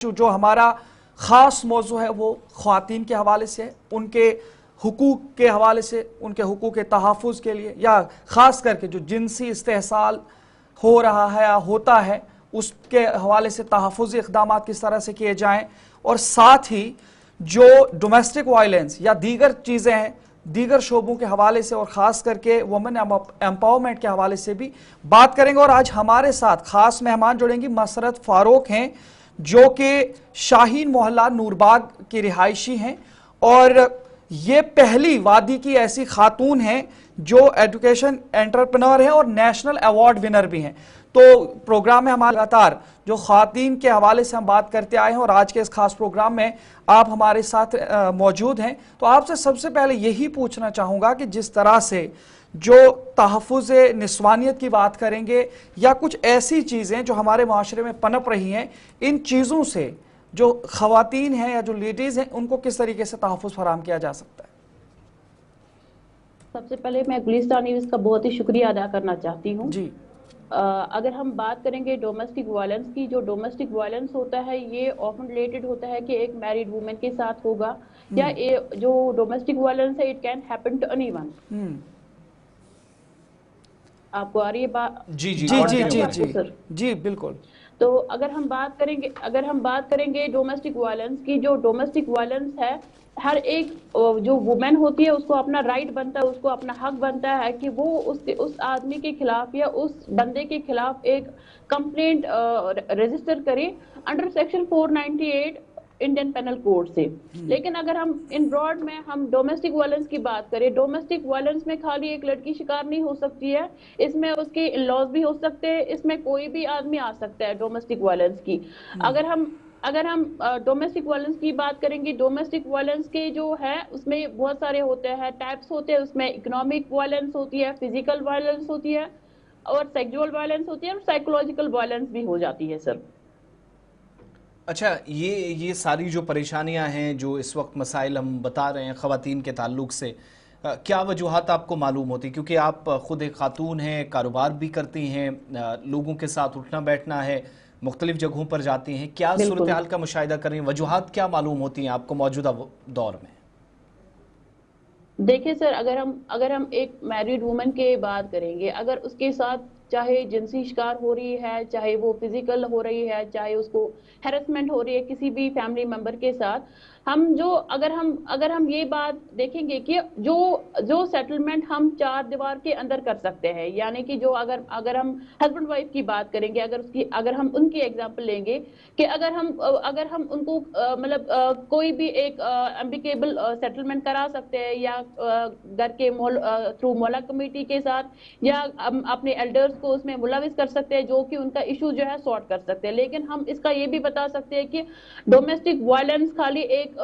جو ہمارا خاص موضوع ہے وہ خواتین کے حوالے سے، ان کے حقوق کے حوالے سے، ان کے حقوق کے تحفظ کے لیے، یا خاص کر کے جو جنسی استحصال ہو رہا ہے یا ہوتا ہے اس کے حوالے سے تحفظی اقدامات کس طرح سے کیے جائیں، اور ساتھ ہی جو ڈومیسٹک وائلنس یا دیگر چیزیں ہیں دیگر شعبوں کے حوالے سے، اور خاص کر کے وومن ایمپاورمنٹ کے حوالے سے بھی بات کریں گے۔ اور آج ہمارے ساتھ خاص مہمان جڑیں گی مسرت فاروق ہیں، جو کہ شاہین محلہ نورباغ کی رہائشی ہیں، اور یہ پہلی وادی کی ایسی خاتون ہیں جو ایڈوکیشن انٹرپرینور ہیں اور نیشنل ایوارڈ ونر بھی ہیں۔ تو پروگرام میں ہمارے لگاتار جو خواتین کے حوالے سے ہم بات کرتے آئے ہیں، اور آج کے اس خاص پروگرام میں آپ ہمارے ساتھ موجود ہیں، تو آپ سے سب سے پہلے یہی پوچھنا چاہوں گا کہ جس طرح سے جو تحفظ نسوانیت کی بات کریں گے یا کچھ ایسی چیزیں جو ہمارے معاشرے میں پنپ رہی ہیں، ان چیزوں سے جو خواتین ہیں یا جو لیڈیز ہیں ان کو کس طریقے سے تحفظ فراہم کیا جا سکتا ہے؟ سب سے پہلے میں گلسٹار نیوز کا بہت ہی شکریہ ادا کرنا چاہتی ہوں۔ جی اگر ہم بات کریں گے ڈومیسٹک وائلنس کی، جو ڈومیسٹک وائلنس ہوتا ہے یہ آفن ریلیٹڈ ہوتا ہے کہ ایک میریڈ وومن کے ساتھ ہوگا، یا جو ڈومیسٹک وائلنس ہے it can happen to anyone. آپ کو آ رہی ہے بات؟ جی جی جی جی جی جی بالکل۔ تو اگر ہم بات کریں گے ڈومیسٹک وائلنس کی، جو ڈومیسٹک وائلنس ہے ہر ایک جو وومن ہوتی ہے اس کو اپنا رائٹ بنتا ہے، اس کو اپنا حق بنتا ہے کہ وہ اس آدمی کے خلاف یا اس بندے کے خلاف ایک کمپلینٹ رجسٹر کرے under section 498 Indian penal code سے۔ لیکن اگر ہم ان براڈ میں ہم ڈومیسٹک وائلنس کی بات کریں، ڈومیسٹک وائلنس میں خالی ایک لڑکی شکار نہیں ہو سکتی ہے، اس میں اس کے ان لاز بھی ہو سکتے ہیں، اس میں کوئی بھی آدمی آ سکتا ہے ڈومیسٹک وائلنس کی۔ اگر ہم ڈومیسٹک وائلنس کی بات کریں گے، ڈومیسٹک وائلنس کے جو ہے اس میں بہت سارے ہوتے ہیں، ٹائپس ہوتے ہیں، اس میں اکنامک وائلنس ہوتی ہے، فزیکل وائلنس ہوتی ہے، اور سیکسول وائلنس ہوتی ہے، اور سائیکولوجیکل وائلنس بھی ہو جاتی ہے سر۔ اچھا، یہ ساری جو پریشانیاں ہیں، جو اس وقت مسائل ہم بتا رہے ہیں خواتین کے تعلق سے، کیا وجوہات آپ کو معلوم ہوتی؟ کیونکہ آپ خود ایک خاتون ہیں، کاروبار بھی کرتی ہیں، لوگوں کے ساتھ اٹھنا بیٹھنا ہے، مختلف جگہوں پر جاتی ہیں، کیا صورتحال کا مشاہدہ کر رہی ہیں؟ وجوہات کیا معلوم ہوتی ہیں آپ کو موجودہ دور میں؟ دیکھیں سر، اگر ہم ایک میریڈ وومن کے بات کریں گے، اگر اس کے ساتھ چاہے جنسی شکار ہو رہی ہے، چاہے وہ فزیکل ہو رہی ہے، چاہے اس کو ہیرسمنٹ ہو رہی ہے کسی بھی فیملی ممبر کے ساتھ، اگر ہم یہ بات دیکھیں گے کہ جو سیٹلمنٹ ہم چار دیوار کے اندر کر سکتے ہیں، یعنی کہ جو اگر ہم ہسبینڈ وائف کی بات کریں گے، اگر ہم ان کی ایگزامپل لیں گے کہ اگر ہم ان کو مطلب کوئی بھی ایک ایمبیکیبل سیٹلمنٹ کرا سکتے ہیں، یا گھر کے تھرو مولا کمیٹی کے ساتھ، یا اپنے ایلڈرز کو اس میں ملوث کر سکتے ہیں جو کہ ان کا ایشو جو ہے سارٹ کر سکتے ہیں۔ لیکن ہم اس کا یہ بھی بتا سکتے ہیں کہ ڈومیسٹک وائلنس خالی ایک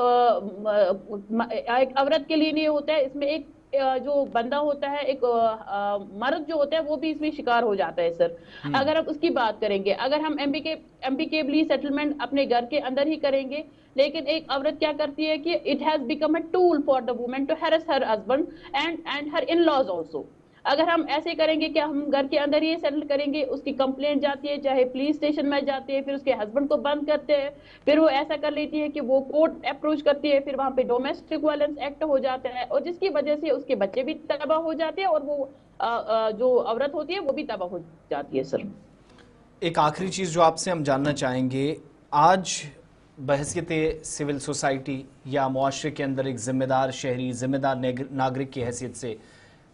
عورت کے لیے نہیں ہوتا ہے، اس میں ایک جو بندہ ہوتا ہے، ایک مرد جو ہوتا ہے وہ بھی اس میں شکار ہو جاتا ہے سر۔ اگر ہم اس کی بات کریں گے، اگر ہم ایمبیکیبلی سیٹلمنٹ اپنے گھر کے اندر ہی کریں گے، لیکن ایک عورت کیا کرتی ہے کہ it has become a tool for the woman to harass her husband and her in-laws also. اگر ہم ایسے کریں گے کہ ہم گھر کے اندر ہی سیٹل کریں گے، اس کی کمپلینٹ جاتی ہے، چاہے پولیس اسٹیشن میں جاتی ہے، پھر اس کے ہسبینڈ کو بند کرتے ہیں، پھر وہ ایسا کر لیتی ہے کہ وہ کورٹ اپروچ کرتی ہے، پھر وہاں پہ ڈومیسٹک وائلنس ایکٹ ہو جاتا ہے، اور جس کی وجہ سے اس کے بچے بھی تباہ ہو جاتے ہیں، اور وہ جو عورت ہوتی ہے وہ بھی تباہ ہو جاتی ہے سر۔ ایک آخری چیز جو آپ سے ہم جاننا چاہیں گے، آج بحیثیت سول سوسائٹی یا معاشرے کے اندر ایک ذمہ دار شہری، ذمہ دار ناگرک کی حیثیت سے،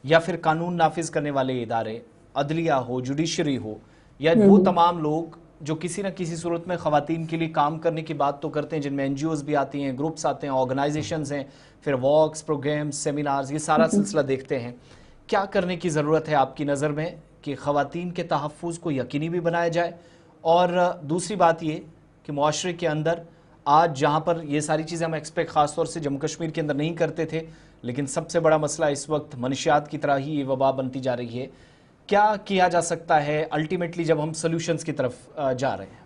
یا پھر قانون نافذ کرنے والے ادارے، عدلیہ ہو، جوڈیشری ہو، یا وہ تمام لوگ جو کسی نہ کسی صورت میں خواتین کے لیے کام کرنے کی بات تو کرتے ہیں، جن میں این جی اوز بھی آتی ہیں، گروپس آتے ہیں، آرگنائزیشنز ہیں، پھر واکس، پروگرامز، سیمینارز، یہ سارا سلسلہ دیکھتے ہیں، کیا کرنے کی ضرورت ہے آپ کی نظر میں کہ خواتین کے تحفظ کو یقینی بھی بنایا جائے؟ اور دوسری بات یہ کہ معاشرے کے اندر آج جہاں پر یہ ساری چیزیں ہم ایکسپیکٹ خاص طور سے جموں کشمیر کے اندر نہیں کرتے تھے، لیکن سب سے بڑا مسئلہ اس وقت منشیات کی طرح ہی یہ وبا بنتی جا رہی ہے، کیا کیا جا سکتا ہے الٹیمیٹلی جب ہم سلوشنز کی طرف جا رہے ہیں؟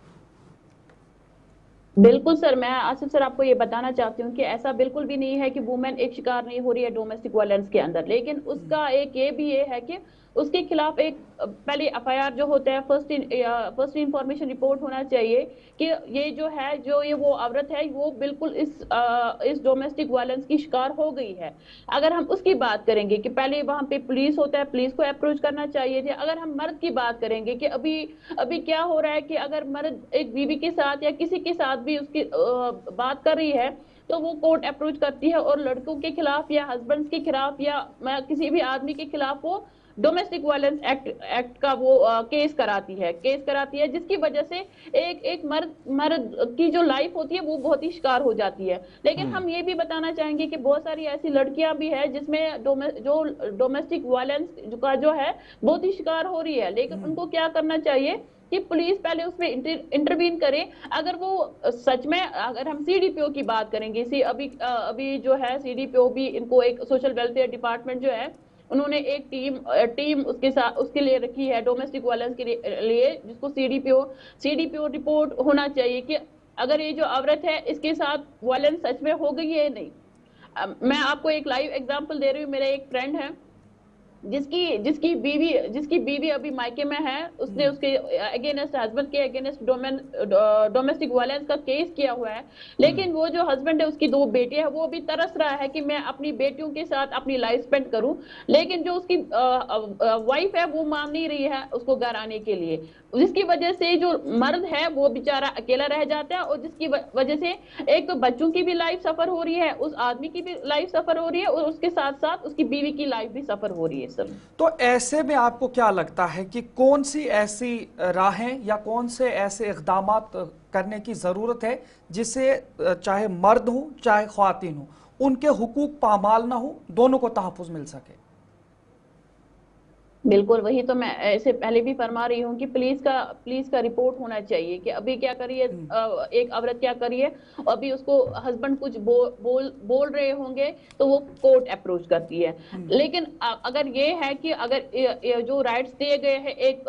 بالکل سر، میں آصف سر آپ کو یہ بتانا چاہتی ہوں کہ ایسا بالکل بھی نہیں ہے کہ وومن ایک شکار نہیں ہو رہی ہے ڈومیسٹک وائلنس کے اندر، لیکن اس کا ایک یہ بھی یہ ہے کہ اس کے خلاف ایک پہلے FIR جو ہوتا ہے فرسٹ انفارمیشن رپورٹ ہونا چاہیے کہ یہ جو ہے جو یہ وہ عورت ہے وہ بالکل اس ڈومیسٹک وائلنس کی شکار ہو گئی ہے. اگر ہم اس کی بات کریں گے کہ پہلے وہاں پہ پولیس ہوتا ہے, پولیس کو اپروچ کرنا چاہیے تھے. اگر ہم مرد کی بات کریں گے کہ ابھی کیا ہو رہا ہے کہ اگر مرد ایک بیوی کے ساتھ یا کسی کے ساتھ بھی اس کی بات کر رہی ہے تو وہ کورٹ اپروچ کرتی ہے اور لڑکوں کے خلاف یا ہسبینڈ کے خلاف یا کسی بھی آدمی کے خلاف وہ ڈومیسٹک وائلنس ایکٹ کا وہ کیس کراتی ہے جس کی وجہ سے ایک مرد کی جو لائف ہوتی ہے وہ بہت ہی شکار ہو جاتی ہے. لیکن ہم یہ بھی بتانا چاہیں گے کہ بہت ساری ایسی لڑکیاں بھی ہیں جس میں جو ڈومیسٹک وائلنس کا جو ہے بہت ہی شکار ہو رہی ہے, لیکن ان کو کیا کرنا چاہیے کہ پولیس پہلے اس میں انٹروین کرے. اگر وہ سچ میں, اگر ہم CDPO کی بات کریں گے, ابھی جو ہے CDPO بھی ان کو ایک سوشل ویلفیئر ڈپارٹمنٹ جو ہے انہوں نے ایک ٹیم اس کے لیے رکھی ہے ڈومیسٹک وائلنس کے لیے, جس کو CDPO رپورٹ ہونا چاہیے کہ اگر یہ جو عورت ہے اس کے ساتھ وائلنس سچ میں ہو گئی ہے نہیں. میں آپ کو ایک لائیو ایگزامپل دے رہی ہوں. میرے ایک فرینڈ ہے جس کی بیوی ابھی مائکے میں ہے. اس نے اس کے اگینسٹ, ہسبینڈ کے اگینسٹ ڈومیسٹک وائلنس کا کیس کیا ہوا ہے, لیکن وہ جو ہسبینڈ ہے اس کی 2 بیٹے ہیں, وہ بھی ترس رہا ہے کہ میں اپنی بیٹیوں کے ساتھ اپنی لائف سپینڈ کروں, لیکن جو اس کی وائف ہے وہ مان نہیں رہی ہے اس کو گھر آنے کے لیے, جس کی وجہ سے جو مرد ہے وہ بیچارہ اکیلا رہ جاتا ہے, اور جس کی وجہ سے ایک تو بچوں کی بھی لائف سفر ہو رہی ہے, اس آدمی کی بھی لائف سفر ہو رہی ہے, اور اس کے ساتھ ساتھ اس کی بیوی کی لائف بھی سفر ہو رہی ہے. سر تو ایسے میں آپ کو کیا لگتا ہے کہ کون سی ایسی راہیں یا کون سے ایسے اقدامات کرنے کی ضرورت ہے جس سے چاہے مرد ہوں چاہے خواتین ہوں ان کے حقوق پامال نہ ہوں, دونوں کو تحفظ مل سکے؟ بالکل وہی تو میں ایسے پہلے بھی فرما رہی ہوں کہ پولیس کا رپورٹ ہونا چاہیے کہ ابھی کیا کریے, ایک عورت کیا کریے, ابھی اس کو ہسبینڈ کچھ بول رہے ہوں گے تو وہ کورٹ اپروچ کرتی ہے. لیکن اگر یہ ہے کہ اگر جو رائٹس دیے گئے ہیں, ایک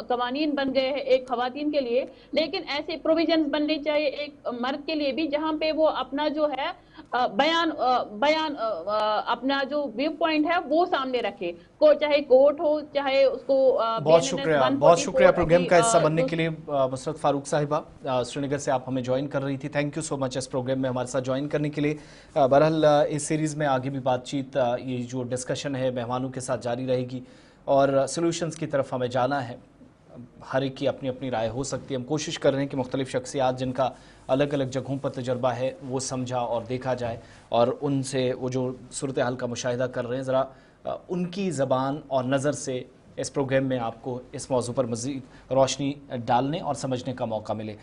قوانین بن گئے ہیں ایک خواتین کے لیے, لیکن ایسے پروویژنز بننے چاہیے ایک مرد کے لیے بھی, جہاں پہ وہ اپنا جو ہے بیان اپنا جو ویو پوائنٹ ہے وہ سامنے رکھے, چاہے کورٹ ہو چاہے اس کو. بہت شکریہ پروگرام کا حصہ بننے کے لیے مسرت فاروق صاحبہ. سری نگر سے آپ ہمیں جوائن کر رہی تھی. تھینک یو سو مچ اس پروگرام میں ہمارے ساتھ جوائن کرنے کے لیے. بہرحال اس سیریز میں آگے بھی بات چیت, یہ جو ڈسکشن ہے مہمانوں کے ساتھ جاری رہے گی اور سلوشنز کی طرف ہمیں جانا ہے. ہر ایک کی اپنی اپنی رائے ہو سکتی ہے. ہم کوشش کر رہے ہیں کہ مختلف شخصیات جن کا الگ الگ جگہوں پر تجربہ ہے وہ سمجھا اور دیکھا جائے, اور ان سے وہ جو صورتحال کا مشاہدہ کر رہے ہیں ذرا ان کی زبان اور نظر سے اس پروگرام میں آپ کو اس موضوع پر مزید روشنی ڈالنے اور سمجھنے کا موقع ملے.